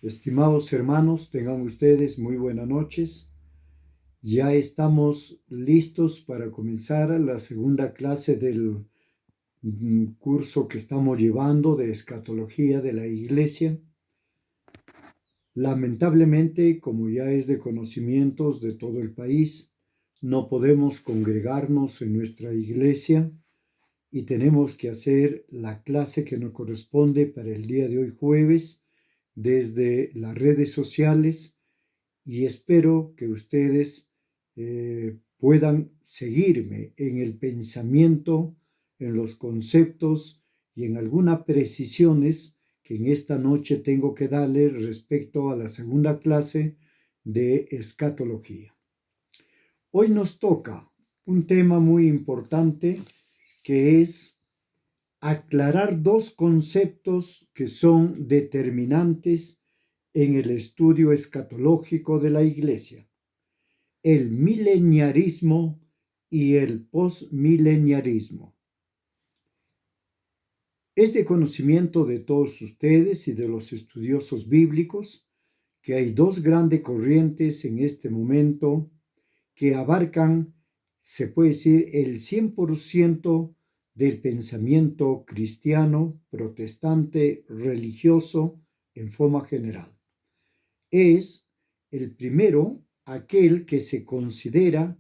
Estimados hermanos, tengan ustedes muy buenas noches. Ya estamos listos para comenzar la segunda clase del curso que estamos llevando de escatología de la Iglesia. Lamentablemente, como ya es de conocimientos de todo el país, no podemos congregarnos en nuestra iglesia y tenemos que hacer la clase que nos corresponde para el día de hoy jueves desde las redes sociales, y espero que ustedes puedan seguirme en el pensamiento, en los conceptos y en algunas precisiones que en esta noche tengo que darles respecto a la segunda clase de escatología. Hoy nos toca un tema muy importante, que es aclarar dos conceptos que son determinantes en el estudio escatológico de la Iglesia: el mileniarismo y el postmileniarismo. Es de conocimiento de todos ustedes y de los estudiosos bíblicos que hay dos grandes corrientes en este momento que abarcan, se puede decir, el 100% del pensamiento cristiano, protestante, religioso en forma general. Es el primero, aquel que se considera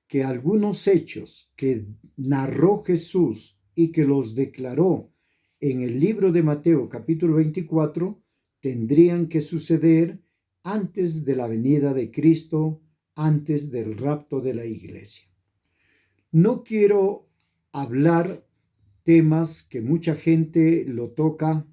que algunos hechos que narró Jesús y que los declaró en el libro de Mateo capítulo 24 tendrían que suceder antes de la venida de Cristo, antes del rapto de la iglesia. No quiero hablar temas que mucha gente lo toca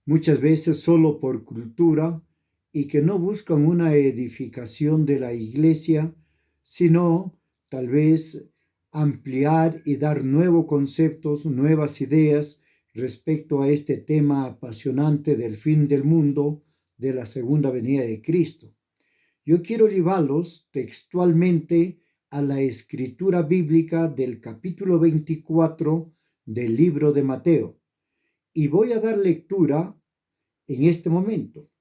muchas veces solo por cultura y que no buscan una edificación de la iglesia, sino tal vez ampliar y dar nuevos conceptos, nuevas ideas respecto a este tema apasionante del fin del mundo, de la segunda venida de Cristo. Yo quiero llevarlos textualmente a la escritura bíblica del capítulo 24 del libro de Mateo, y voy a dar lectura en este momento.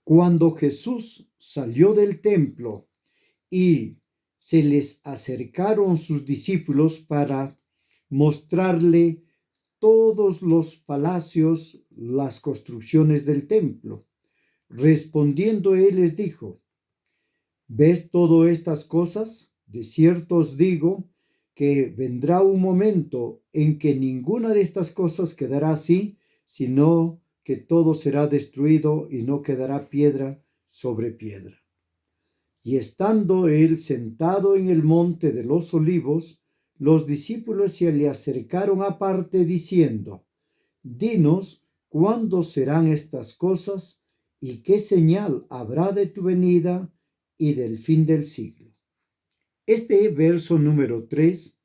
Cuando Jesús salió del templo y se les acercaron sus discípulos para mostrarle todos los palacios, las construcciones del templo, respondiendo él les dijo: ¿ves todas estas cosas? De cierto os digo que vendrá un momento en que ninguna de estas cosas quedará así, sino que todo será destruido y no quedará piedra sobre piedra. Y estando él sentado en el monte de los olivos, los discípulos se le acercaron aparte diciendo: dinos cuándo serán estas cosas y qué señal habrá de tu venida y del fin del siglo. Este verso número 3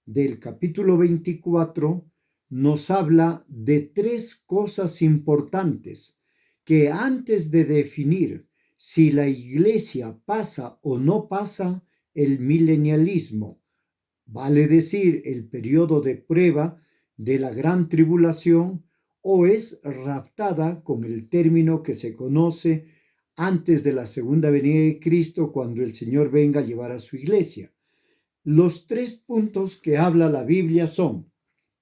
del capítulo 24 nos habla de tres cosas importantes que, antes de definir si la iglesia pasa o no pasa el milenialismo, vale decir el periodo de prueba de la gran tribulación, o es raptada con el término que se conoce antes de la segunda venida de Cristo, cuando el Señor venga a llevar a su iglesia. Los tres puntos que habla la Biblia son: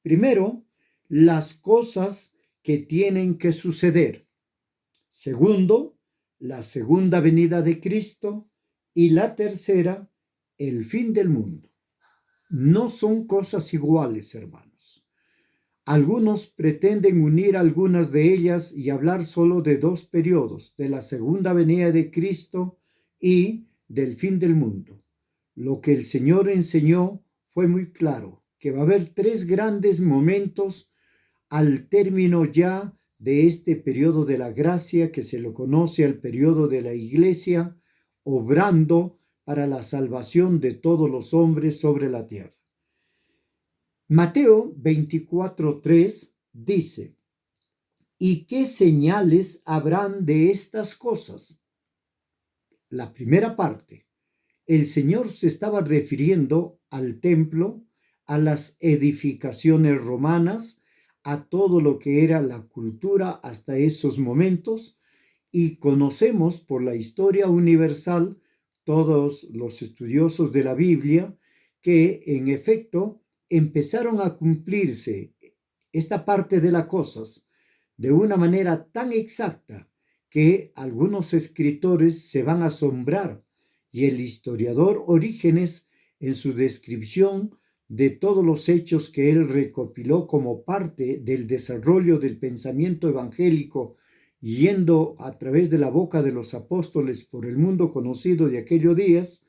primero, las cosas que tienen que suceder; segundo, la segunda venida de Cristo; y la tercera, el fin del mundo. No son cosas iguales, hermanos. Algunos pretenden unir algunas de ellas y hablar solo de dos periodos: de la segunda venida de Cristo y del fin del mundo. Lo que el Señor enseñó fue muy claro, que va a haber tres grandes momentos al término ya de este periodo de la gracia, que se lo conoce al periodo de la iglesia, obrando para la salvación de todos los hombres sobre la tierra. Mateo 24:3 dice: ¿y qué señales habrán de estas cosas? La primera parte, el Señor se estaba refiriendo al templo, a las edificaciones romanas, a todo lo que era la cultura hasta esos momentos, y conocemos por la historia universal, todos los estudiosos de la Biblia, que en efecto empezaron a cumplirse esta parte de las cosas de una manera tan exacta que algunos escritores se van a asombrar, y el historiador Orígenes, en su descripción de todos los hechos que él recopiló como parte del desarrollo del pensamiento evangélico, yendo a través de la boca de los apóstoles por el mundo conocido de aquellos días,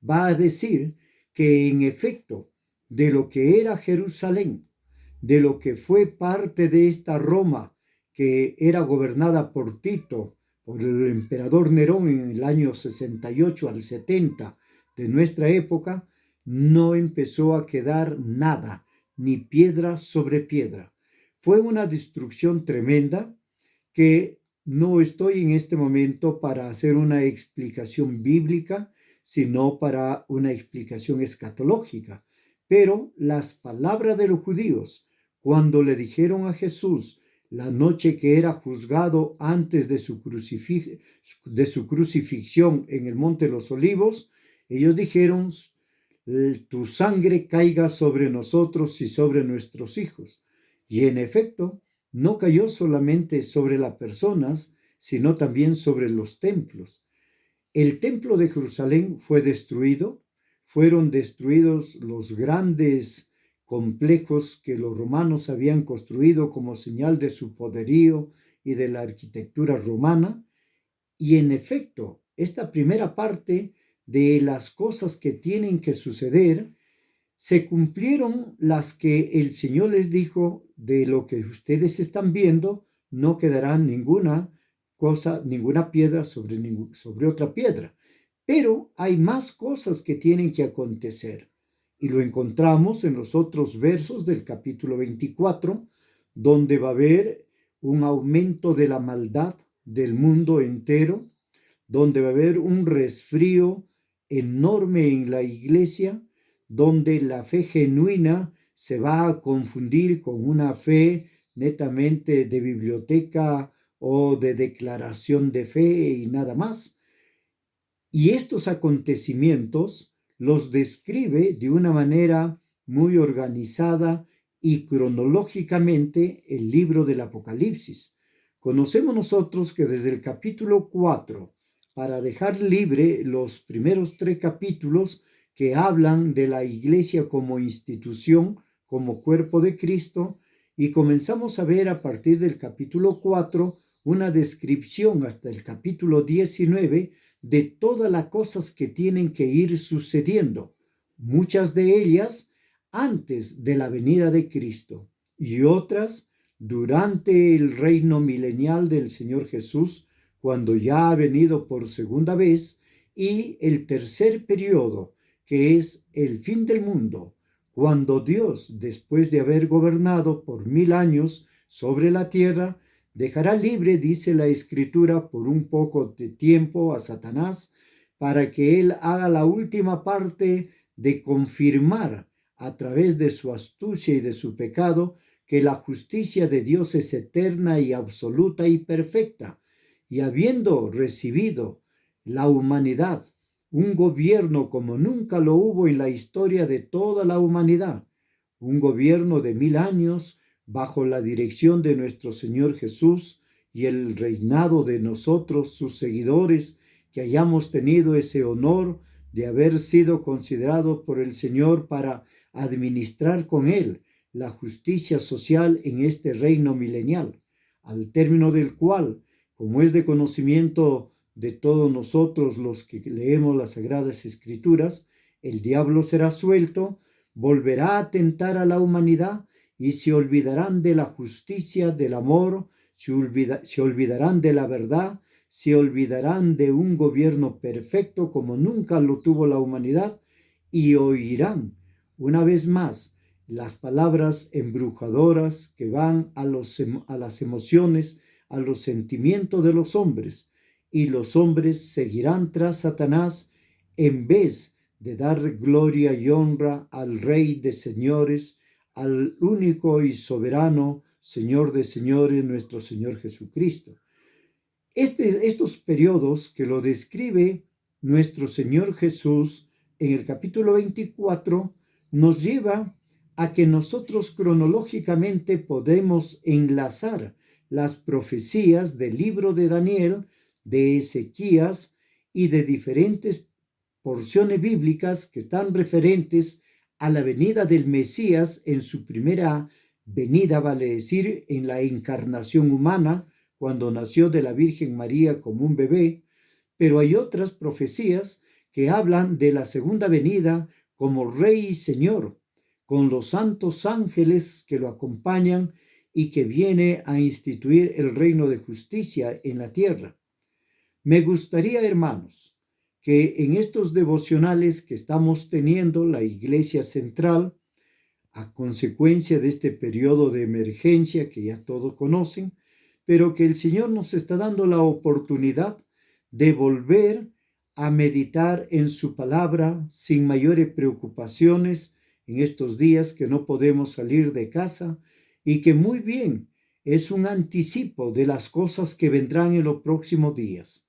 va a decir que en efecto, de lo que era Jerusalén, de lo que fue parte de esta Roma que era gobernada por Tito, por el emperador Nerón en el año 68 al 70 de nuestra época, no empezó a quedar nada, ni piedra sobre piedra. Fue una destrucción tremenda que no estoy en este momento para hacer una explicación bíblica, sino para una explicación escatológica. Pero las palabras de los judíos, cuando le dijeron a Jesús la noche que era juzgado antes de su crucifixión en el Monte de los Olivos, ellos dijeron: tu sangre caiga sobre nosotros y sobre nuestros hijos. Y en efecto, no cayó solamente sobre las personas, sino también sobre los templos. El templo de Jerusalén fue destruido, fueron destruidos los grandes complejos que los romanos habían construido como señal de su poderío y de la arquitectura romana, y en efecto, esta primera parte de las cosas que tienen que suceder, se cumplieron las que el Señor les dijo: de lo que ustedes están viendo, no quedará ninguna cosa, ninguna piedra sobre otra piedra. Pero hay más cosas que tienen que acontecer. Y lo encontramos en los otros versos del capítulo 24, donde va a haber un aumento de la maldad del mundo entero, donde va a haber un resfrío enorme en la iglesia, donde la fe genuina se va a confundir con una fe netamente de biblioteca o de declaración de fe y nada más. Y estos acontecimientos los describe de una manera muy organizada y cronológicamente el libro del Apocalipsis. Conocemos nosotros que desde el capítulo 4, para dejar libre los primeros 3 capítulos que hablan de la iglesia como institución, como cuerpo de Cristo, y comenzamos a ver a partir del capítulo 4 una descripción hasta el capítulo 19 de todas las cosas que tienen que ir sucediendo, muchas de ellas antes de la venida de Cristo y otras durante el reino milenial del Señor Jesús, cuando ya ha venido por segunda vez, y el tercer periodo, que es el fin del mundo, cuando Dios, después de haber gobernado por 1000 años sobre la tierra, dejará libre, dice la Escritura, por un poco de tiempo a Satanás, para que él haga la última parte de confirmar a través de su astucia y de su pecado que la justicia de Dios es eterna y absoluta y perfecta. Y habiendo recibido la humanidad un gobierno como nunca lo hubo en la historia de toda la humanidad, un gobierno de 1000 años, bajo la dirección de nuestro Señor Jesús y el reinado de nosotros, sus seguidores, que hayamos tenido ese honor de haber sido considerado por el Señor para administrar con Él la justicia social en este reino milenial, al término del cual, como es de conocimiento de todos nosotros los que leemos las Sagradas Escrituras, el diablo será suelto, volverá a tentar a la humanidad, y se olvidarán de la justicia, del amor, se olvidarán de la verdad, se olvidarán de un gobierno perfecto como nunca lo tuvo la humanidad, y oirán una vez más las palabras embrujadoras que van a las emociones, a los sentimientos de los hombres, y los hombres seguirán tras Satanás en vez de dar gloria y honra al Rey de señores, al único y soberano Señor de señores, nuestro Señor Jesucristo. Estos periodos que lo describe nuestro Señor Jesús en el capítulo 24 nos lleva a que nosotros cronológicamente podemos enlazar las profecías del libro de Daniel, de Ezequías y de diferentes porciones bíblicas que están referentes a la venida del Mesías en su primera venida, vale decir, en la encarnación humana, cuando nació de la Virgen María como un bebé, pero hay otras profecías que hablan de la segunda venida como Rey y Señor, con los santos ángeles que lo acompañan y que viene a instituir el reino de justicia en la tierra. Me gustaría, hermanos, que en estos devocionales que estamos teniendo la Iglesia Central, a consecuencia de este periodo de emergencia que ya todos conocen, pero que el Señor nos está dando la oportunidad de volver a meditar en su palabra sin mayores preocupaciones en estos días que no podemos salir de casa y que muy bien es un anticipo de las cosas que vendrán en los próximos días.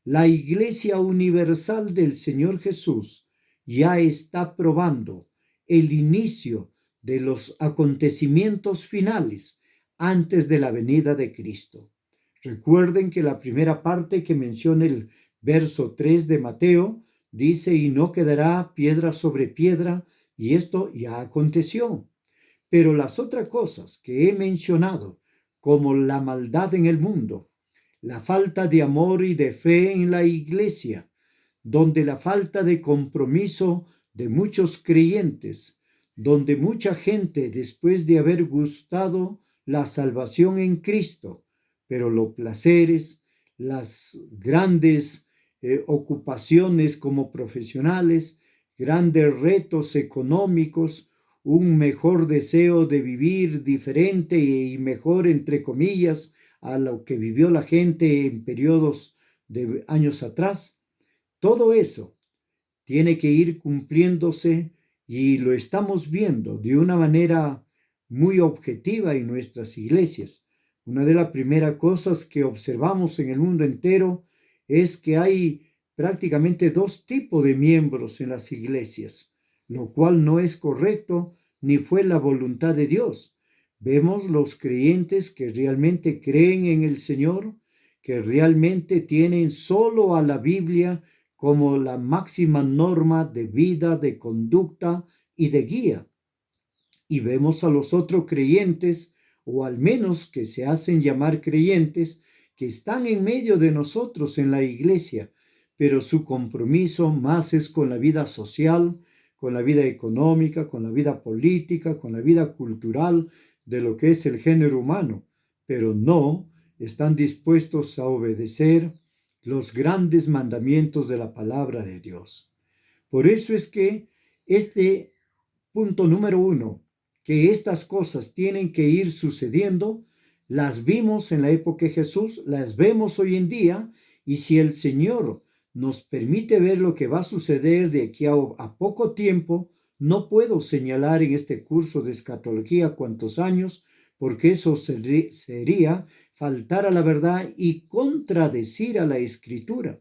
La Iglesia Universal del Señor Jesús ya está probando el inicio de los acontecimientos finales antes de la venida de Cristo. Recuerden que la primera parte que menciona el verso 3 de Mateo dice, y no quedará piedra sobre piedra, y esto ya aconteció. Pero las otras cosas que he mencionado, como la maldad en el mundo, la falta de amor y de fe en la iglesia, donde la falta de compromiso de muchos creyentes, donde mucha gente después de haber gustado la salvación en Cristo, pero los placeres, las grandes ocupaciones como profesionales, grandes retos económicos, un mejor deseo de vivir diferente y mejor, entre comillas, a lo que vivió la gente en periodos de años atrás. Todo eso tiene que ir cumpliéndose y lo estamos viendo de una manera muy objetiva en nuestras iglesias. Una de las primeras cosas que observamos en el mundo entero es que hay prácticamente dos tipos de miembros en las iglesias, lo cual no es correcto ni fue la voluntad de Dios. Vemos los creyentes que realmente creen en el Señor, que realmente tienen solo a la Biblia como la máxima norma de vida, de conducta y de guía. Y vemos a los otros creyentes, o al menos que se hacen llamar creyentes, que están en medio de nosotros en la iglesia, pero su compromiso más es con la vida social, con la vida económica, con la vida política, con la vida cultural de lo que es el género humano, pero no están dispuestos a obedecer los grandes mandamientos de la palabra de Dios. Por eso es que este punto número 1, que estas cosas tienen que ir sucediendo, las vimos en la época de Jesús, las vemos hoy en día, y si el Señor nos permite ver lo que va a suceder de aquí a poco tiempo, no puedo señalar en este curso de escatología cuántos años, porque eso sería faltar a la verdad y contradecir a la Escritura,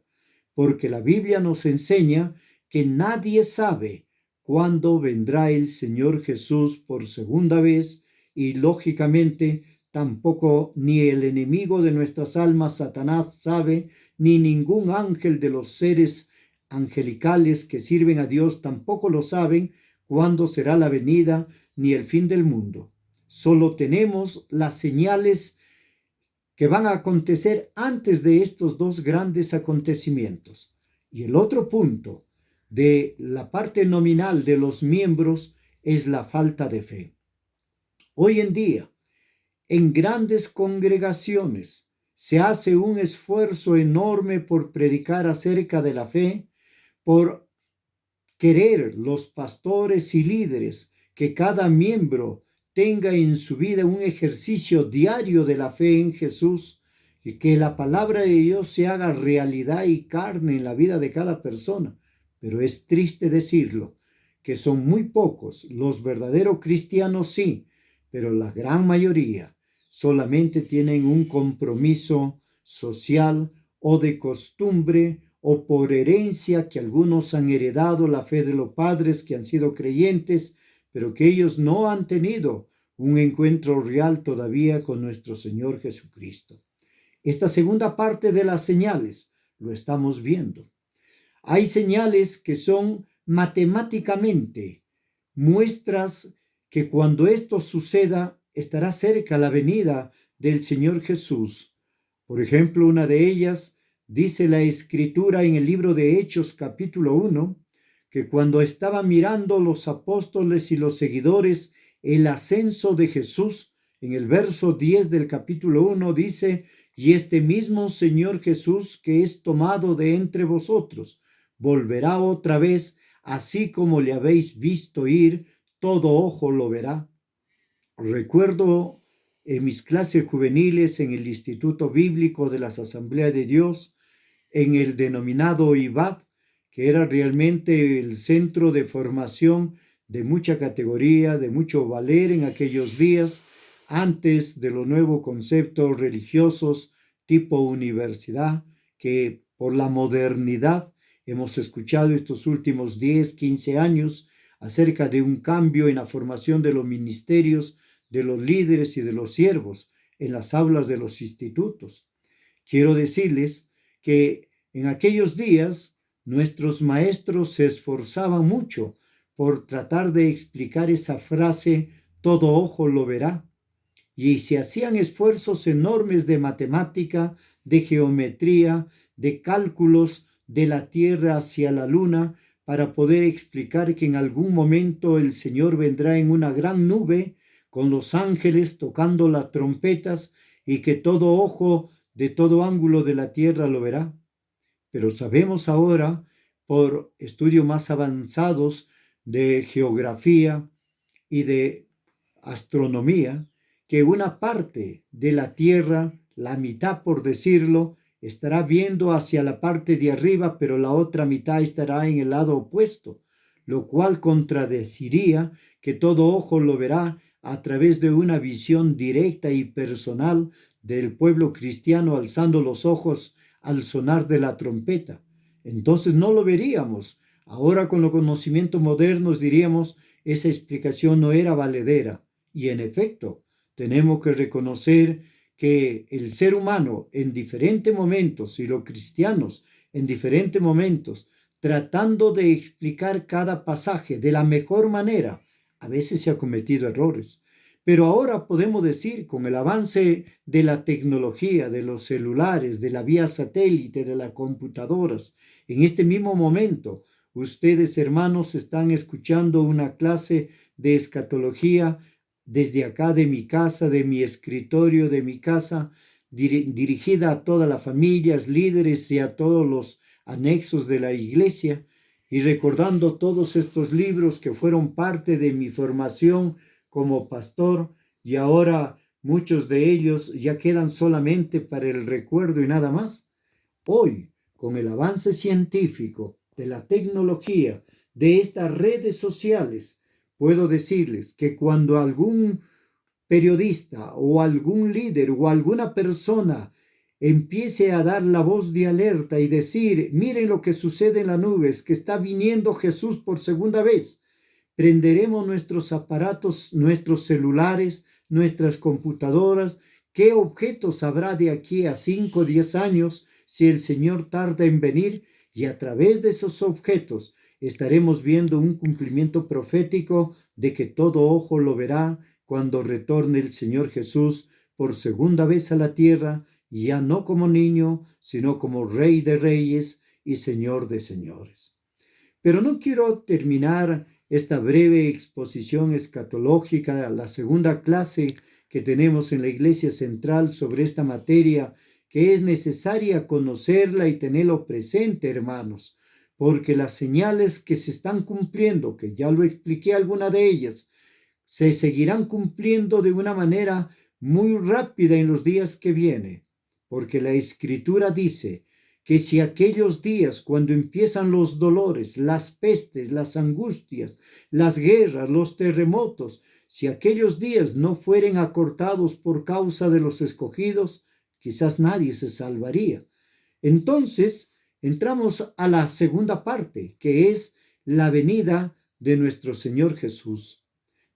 porque la Biblia nos enseña que nadie sabe cuándo vendrá el Señor Jesús por segunda vez, y lógicamente tampoco ni el enemigo de nuestras almas, Satanás, sabe, ni ningún ángel de los seres angelicales que sirven a Dios tampoco lo saben cuándo será la venida ni el fin del mundo. Solo tenemos las señales que van a acontecer antes de estos dos grandes acontecimientos. Y el otro punto de la parte nominal de los miembros es la falta de fe. Hoy en día, en grandes congregaciones, se hace un esfuerzo enorme por predicar acerca de la fe, por querer los pastores y líderes que cada miembro tenga en su vida un ejercicio diario de la fe en Jesús y que la palabra de Dios se haga realidad y carne en la vida de cada persona. Pero es triste decirlo, que son muy pocos los verdaderos cristianos, sí, pero la gran mayoría solamente tienen un compromiso social o de costumbre o por herencia que algunos han heredado la fe de los padres que han sido creyentes, pero que ellos no han tenido un encuentro real todavía con nuestro Señor Jesucristo. Esta segunda parte de las señales lo estamos viendo. Hay señales que son matemáticamente muestras que cuando esto suceda estará cerca la venida del Señor Jesús. Por ejemplo, una de ellas dice la Escritura en el libro de Hechos capítulo 1, que cuando estaban mirando los apóstoles y los seguidores el ascenso de Jesús, en el verso 10 del capítulo 1 dice: y este mismo Señor Jesús que es tomado de entre vosotros, volverá otra vez, así como le habéis visto ir, todo ojo lo verá. Recuerdo en mis clases juveniles en el Instituto Bíblico de las Asambleas de Dios, en el denominado IBAD, que era realmente el centro de formación de mucha categoría, de mucho valer en aquellos días, antes de los nuevos conceptos religiosos tipo universidad, que por la modernidad hemos escuchado estos últimos 10, 15 años acerca de un cambio en la formación de los ministerios, de los líderes y de los siervos en las aulas de los institutos. Quiero decirles que en aquellos días nuestros maestros se esforzaban mucho por tratar de explicar esa frase, todo ojo lo verá, y se hacían esfuerzos enormes de matemática, de geometría, de cálculos de la Tierra hacia la Luna, para poder explicar que en algún momento el Señor vendrá en una gran nube con los ángeles tocando las trompetas y que todo ojo de todo ángulo de la tierra lo verá. Pero sabemos ahora, por estudios más avanzados de geografía y de astronomía, que una parte de la tierra, la mitad por decirlo, estará viendo hacia la parte de arriba, pero la otra mitad estará en el lado opuesto, lo cual contradeciría que todo ojo lo verá a través de una visión directa y personal del pueblo cristiano alzando los ojos al sonar de la trompeta. Entonces no lo veríamos. Ahora con los conocimientos modernos diríamos, esa explicación no era valedera. Y en efecto, tenemos que reconocer que el ser humano en diferentes momentos y los cristianos en diferentes momentos, tratando de explicar cada pasaje de la mejor manera, a veces se ha cometido errores. Pero ahora podemos decir, con el avance de la tecnología, de los celulares, de la vía satélite, de las computadoras, en este mismo momento, ustedes, hermanos, están escuchando una clase de escatología desde acá de mi casa, de mi escritorio, de mi casa, dirigida a todas las familias, líderes y a todos los anexos de la iglesia, y recordando todos estos libros que fueron parte de mi formación como pastor, y ahora muchos de ellos ya quedan solamente para el recuerdo y nada más. Hoy, con el avance científico, de la tecnología, de estas redes sociales, puedo decirles que cuando algún periodista o algún líder o alguna persona empiece a dar la voz de alerta y decir, miren lo que sucede en las nubes, que está viniendo Jesús por segunda vez, prenderemos nuestros aparatos, nuestros celulares, nuestras computadoras. ¿Qué objetos habrá de aquí a 5 o 10 años si el Señor tarda en venir? Y a través de esos objetos estaremos viendo un cumplimiento profético de que todo ojo lo verá cuando retorne el Señor Jesús por segunda vez a la tierra, ya no como niño, sino como Rey de Reyes y Señor de Señores. Pero no quiero terminar esta breve exposición escatológica, la segunda clase que tenemos en la Iglesia Central sobre esta materia, que es necesaria conocerla y tenerlo presente, hermanos, porque las señales que se están cumpliendo, que ya lo expliqué alguna de ellas, se seguirán cumpliendo de una manera muy rápida en los días que vienen, porque la Escritura dice que si aquellos días cuando empiezan los dolores, las pestes, las angustias, las guerras, los terremotos, si aquellos días no fueren acortados por causa de los escogidos, quizás nadie se salvaría. Entonces, entramos a la segunda parte, que es la venida de nuestro Señor Jesús.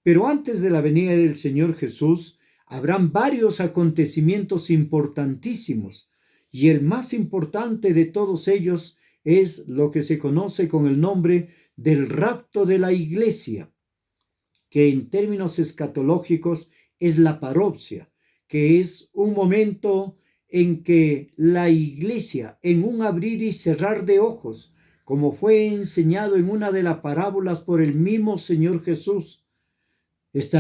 Pero antes de la venida del Señor Jesús, habrán varios acontecimientos importantísimos, y el más importante de todos ellos es lo que se conoce con el nombre del rapto de la iglesia, que en términos escatológicos es la parousia, que es un momento en que la iglesia, en un abrir y cerrar de ojos, como fue enseñado en una de las parábolas por el mismo Señor Jesús,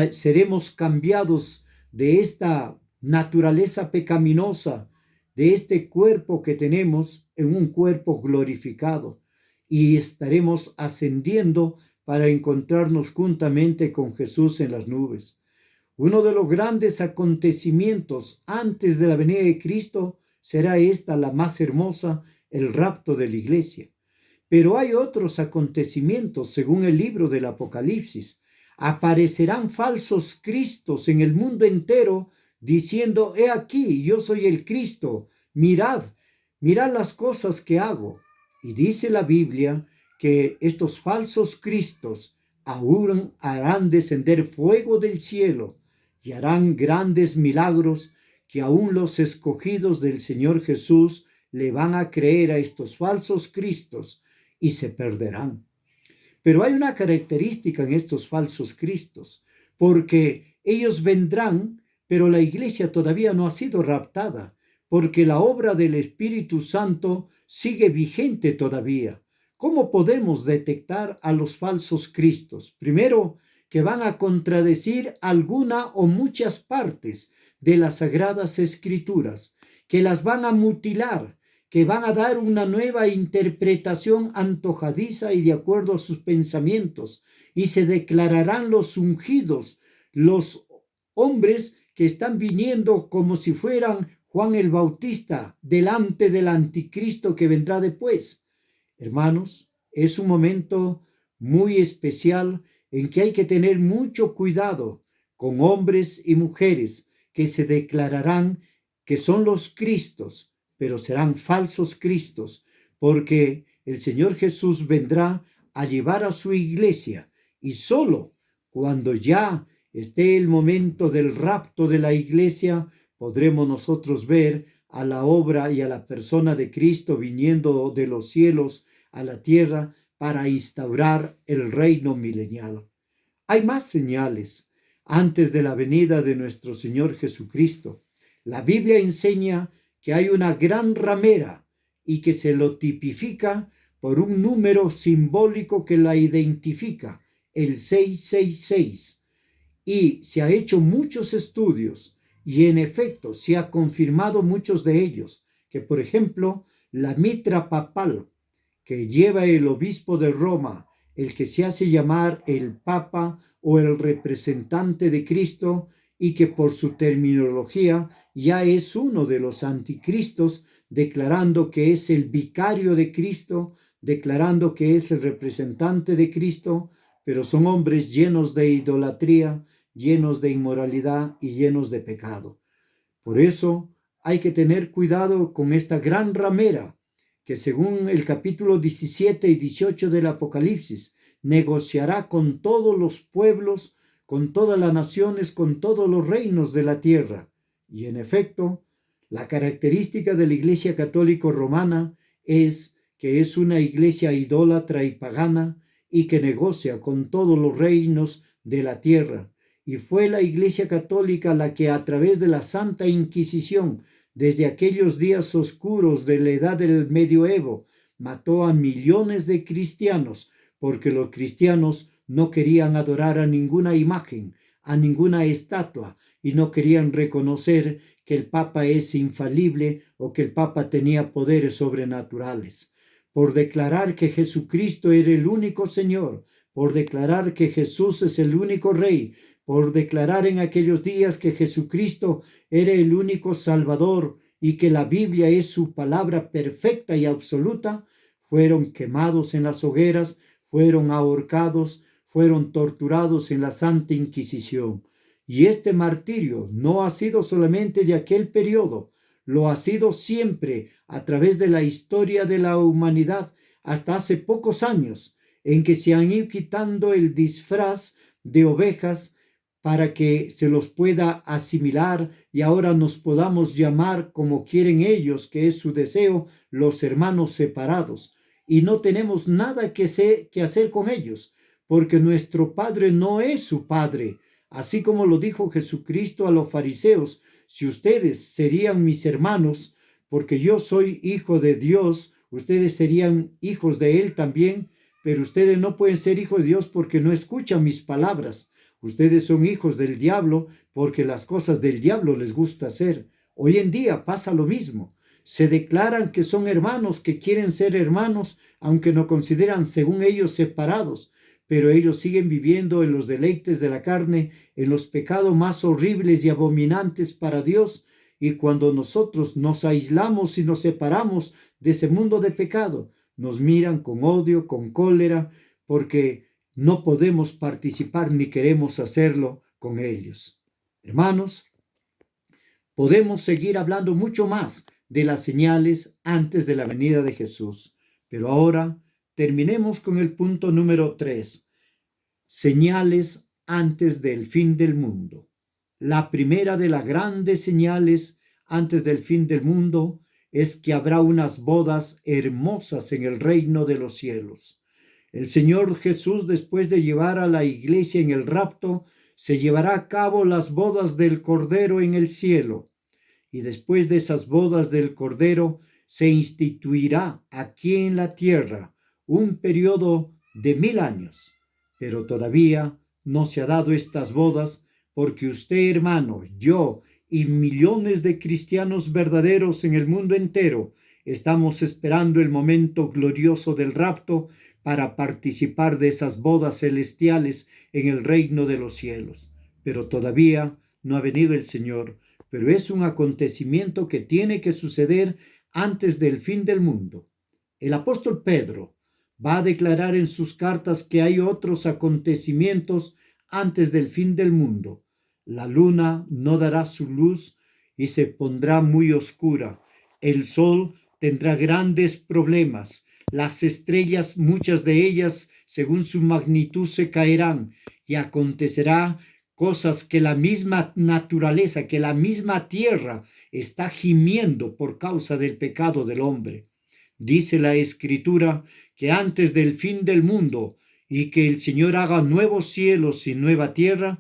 seremos cambiados de esta naturaleza pecaminosa, de este cuerpo que tenemos, en un cuerpo glorificado, y estaremos ascendiendo para encontrarnos juntamente con Jesús en las nubes. Uno de los grandes acontecimientos antes de la venida de Cristo será esta, la más hermosa, el rapto de la iglesia. Pero hay otros acontecimientos, según el libro del Apocalipsis. Aparecerán falsos cristos en el mundo entero, diciendo: he aquí, yo soy el Cristo, mirad las cosas que hago. Y dice la Biblia que estos falsos cristos aún harán descender fuego del cielo y harán grandes milagros, que aún los escogidos del Señor Jesús le van a creer a estos falsos cristos y se perderán. Pero hay una característica en estos falsos cristos, porque ellos vendrán, pero la iglesia todavía no ha sido raptada, porque la obra del Espíritu Santo sigue vigente todavía. ¿Cómo podemos detectar a los falsos cristos? Primero, que van a contradecir alguna o muchas partes de las Sagradas Escrituras, que las van a mutilar, que van a dar una nueva interpretación antojadiza y de acuerdo a sus pensamientos, y se declararán los ungidos, los hombres que están viniendo como si fueran Juan el Bautista delante del anticristo que vendrá después. Hermanos, es un momento muy especial en que hay que tener mucho cuidado con hombres y mujeres que se declararán que son los Cristos, pero serán falsos Cristos, porque el Señor Jesús vendrá a llevar a su iglesia, y solo cuando ya esté el momento del rapto de la iglesia, podremos nosotros ver a la obra y a la persona de Cristo viniendo de los cielos a la tierra para instaurar el reino milenial. Hay más señales antes de la venida de nuestro Señor Jesucristo. La Biblia enseña que hay una gran ramera y que se lo tipifica por un número simbólico que la identifica, el 666. Y se ha hecho muchos estudios y en efecto se ha confirmado muchos de ellos, que por ejemplo la mitra papal que lleva el obispo de Roma, el que se hace llamar el Papa o el representante de Cristo, y que por su terminología ya es uno de los anticristos, declarando que es el vicario de Cristo, declarando que es el representante de Cristo, pero son hombres llenos de idolatría, llenos de inmoralidad y llenos de pecado. Por eso hay que tener cuidado con esta gran ramera, que según el capítulo 17 y 18 del Apocalipsis, negociará con todos los pueblos, con todas las naciones, con todos los reinos de la tierra. Y en efecto, la característica de la Iglesia Católica Romana es que es una iglesia idólatra y pagana y que negocia con todos los reinos de la tierra. Y fue la Iglesia Católica la que a través de la Santa Inquisición, desde aquellos días oscuros de la edad del medioevo, mató a millones de cristianos, porque los cristianos no querían adorar a ninguna imagen, a ninguna estatua, y no querían reconocer que el Papa es infalible o que el Papa tenía poderes sobrenaturales. Por declarar que Jesucristo era el único Señor, por declarar que Jesús es el único Rey, por declarar en aquellos días que Jesucristo era el único Salvador y que la Biblia es su palabra perfecta y absoluta, fueron quemados en las hogueras, fueron ahorcados, fueron torturados en la Santa Inquisición. Y este martirio no ha sido solamente de aquel periodo, lo ha sido siempre a través de la historia de la humanidad hasta hace pocos años, en que se han ido quitando el disfraz de ovejas para que se los pueda asimilar y ahora nos podamos llamar como quieren ellos, que es su deseo, los hermanos separados. Y no tenemos nada que hacer con ellos, porque nuestro Padre no es su Padre. Así como lo dijo Jesucristo a los fariseos, si ustedes serían mis hermanos, porque yo soy hijo de Dios, ustedes serían hijos de Él también, pero ustedes no pueden ser hijos de Dios porque no escuchan mis palabras. Ustedes son hijos del diablo porque las cosas del diablo les gusta hacer. Hoy en día pasa lo mismo. Se declaran que son hermanos, que quieren ser hermanos, aunque no consideran según ellos separados, pero ellos siguen viviendo en los deleites de la carne, en los pecados más horribles y abominantes para Dios. Y cuando nosotros nos aislamos y nos separamos de ese mundo de pecado, nos miran con odio, con cólera, porque no podemos participar ni queremos hacerlo con ellos. Hermanos, podemos seguir hablando mucho más de las señales antes de la venida de Jesús, pero ahora terminemos con el punto número 3, señales antes del fin del mundo. La primera de las grandes señales antes del fin del mundo es que habrá unas bodas hermosas en el reino de los cielos. El Señor Jesús, después de llevar a la iglesia en el rapto, se llevará a cabo las bodas del Cordero en el cielo. Y después de esas bodas del Cordero se instituirá aquí en la tierra un periodo de 1000 años. Pero todavía no se ha dado estas bodas porque usted, hermano, yo y millones de cristianos verdaderos en el mundo entero estamos esperando el momento glorioso del rapto para participar de esas bodas celestiales en el reino de los cielos. Pero todavía no ha venido el Señor, pero es un acontecimiento que tiene que suceder antes del fin del mundo. El apóstol Pedro va a declarar en sus cartas que hay otros acontecimientos antes del fin del mundo. La luna no dará su luz y se pondrá muy oscura. El sol tendrá grandes problemas. Las estrellas, muchas de ellas, según su magnitud, se caerán y acontecerá cosas que la misma naturaleza, que la misma tierra está gimiendo por causa del pecado del hombre. Dice la Escritura que antes del fin del mundo y que el Señor haga nuevos cielos y nueva tierra,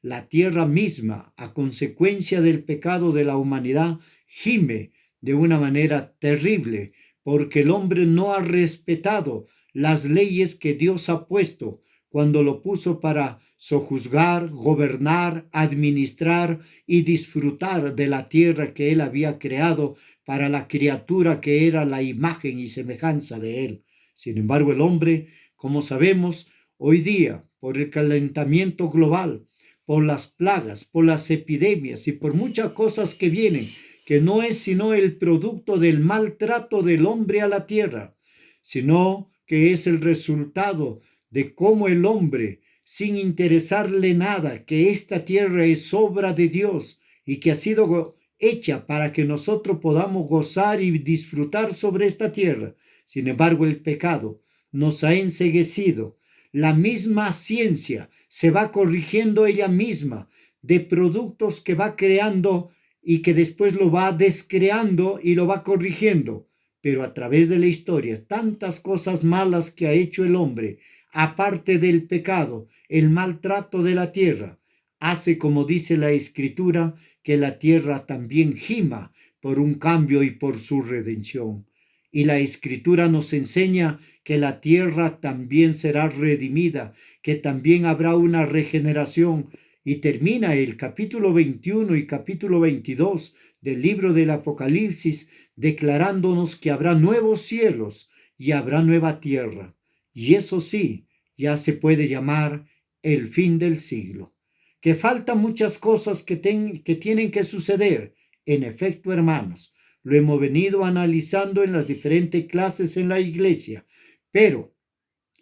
la tierra misma, a consecuencia del pecado de la humanidad, gime de una manera terrible, porque el hombre no ha respetado las leyes que Dios ha puesto cuando lo puso para sojuzgar, gobernar, administrar y disfrutar de la tierra que él había creado para la criatura que era la imagen y semejanza de él. Sin embargo, el hombre, como sabemos, hoy día, por el calentamiento global, por las plagas, por las epidemias y por muchas cosas que vienen, que no es sino el producto del maltrato del hombre a la tierra, sino que es el resultado de cómo el hombre, sin interesarle nada, que esta tierra es obra de Dios y que ha sido hecha para que nosotros podamos gozar y disfrutar sobre esta tierra. Sin embargo, el pecado nos ha enceguecido. La misma ciencia se va corrigiendo ella misma de productos que va creando y que después lo va descreando y lo va corrigiendo. Pero a través de la historia, tantas cosas malas que ha hecho el hombre, aparte del pecado, el maltrato de la tierra, hace, como dice la Escritura, que la tierra también gima por un cambio y por su redención. Y la Escritura nos enseña que la tierra también será redimida, que también habrá una regeneración. Y termina el capítulo 21 y capítulo 22 del libro del Apocalipsis declarándonos que habrá nuevos cielos y habrá nueva tierra. Y eso sí, ya se puede llamar el fin del siglo. Que faltan muchas cosas que tienen que suceder. En efecto, hermanos, lo hemos venido analizando en las diferentes clases en la iglesia, pero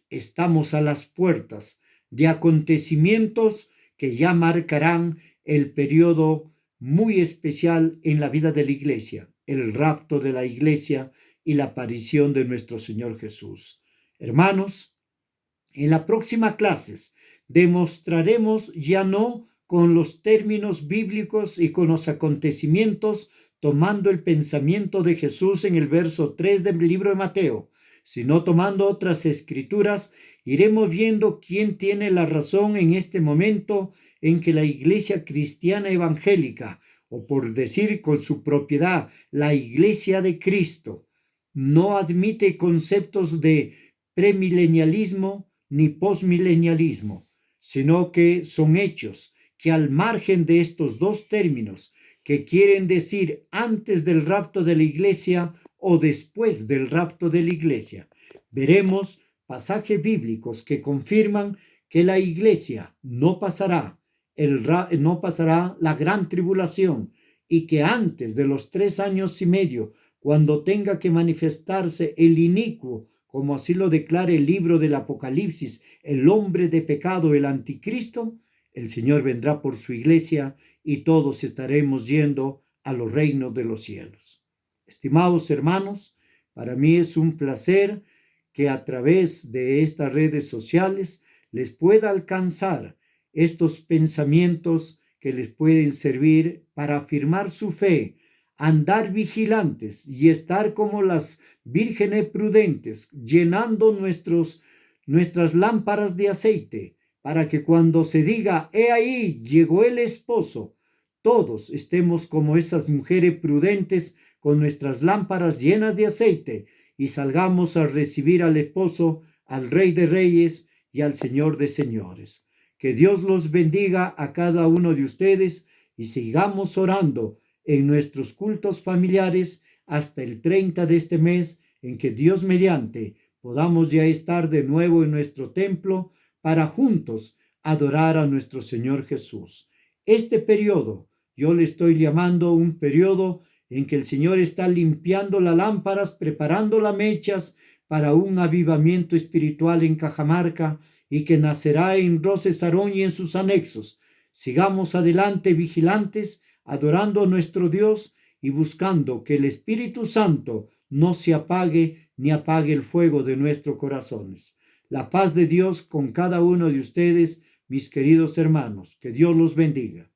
estamos a las puertas de acontecimientos que ya marcarán el periodo muy especial en la vida de la iglesia, el rapto de la iglesia y la aparición de nuestro Señor Jesús. Hermanos, en la próxima clases demostraremos ya no con los términos bíblicos y con los acontecimientos, tomando el pensamiento de Jesús en el verso 3 del libro de Mateo, sino tomando otras escrituras, iremos viendo quién tiene la razón en este momento en que la iglesia cristiana evangélica, o por decir con su propiedad, la iglesia de Cristo, no admite conceptos de premilenialismo ni posmilenialismo, sino que son hechos que al margen de estos dos términos, que quieren decir antes del rapto de la iglesia o después del rapto de la iglesia, veremos pasajes bíblicos que confirman que la iglesia no pasará la gran tribulación y que antes de los 3 años y medio, cuando tenga que manifestarse el inicuo, como así lo declara el libro del Apocalipsis, el hombre de pecado, el anticristo, el Señor vendrá por su iglesia y todos estaremos yendo a los reinos de los cielos. Estimados hermanos, para mí es un placer que a través de estas redes sociales les pueda alcanzar estos pensamientos que les pueden servir para afirmar su fe, andar vigilantes y estar como las vírgenes prudentes, llenando nuestras lámparas de aceite, para que cuando se diga, he ahí, llegó el esposo, todos estemos como esas mujeres prudentes con nuestras lámparas llenas de aceite y salgamos a recibir al esposo, al Rey de Reyes y al Señor de Señores. Que Dios los bendiga a cada uno de ustedes y sigamos orando en nuestros cultos familiares hasta el 30 de este mes, en que Dios mediante podamos ya estar de nuevo en nuestro templo para juntos adorar a nuestro Señor Jesús. Este periodo yo le estoy llamando un periodo en que el Señor está limpiando las lámparas, preparando las mechas para un avivamiento espiritual en Cajamarca y que nacerá en Rosesarón y en sus anexos. Sigamos adelante vigilantes, adorando a nuestro Dios y buscando que el Espíritu Santo no se apague ni apague el fuego de nuestros corazones. La paz de Dios con cada uno de ustedes, mis queridos hermanos. Que Dios los bendiga.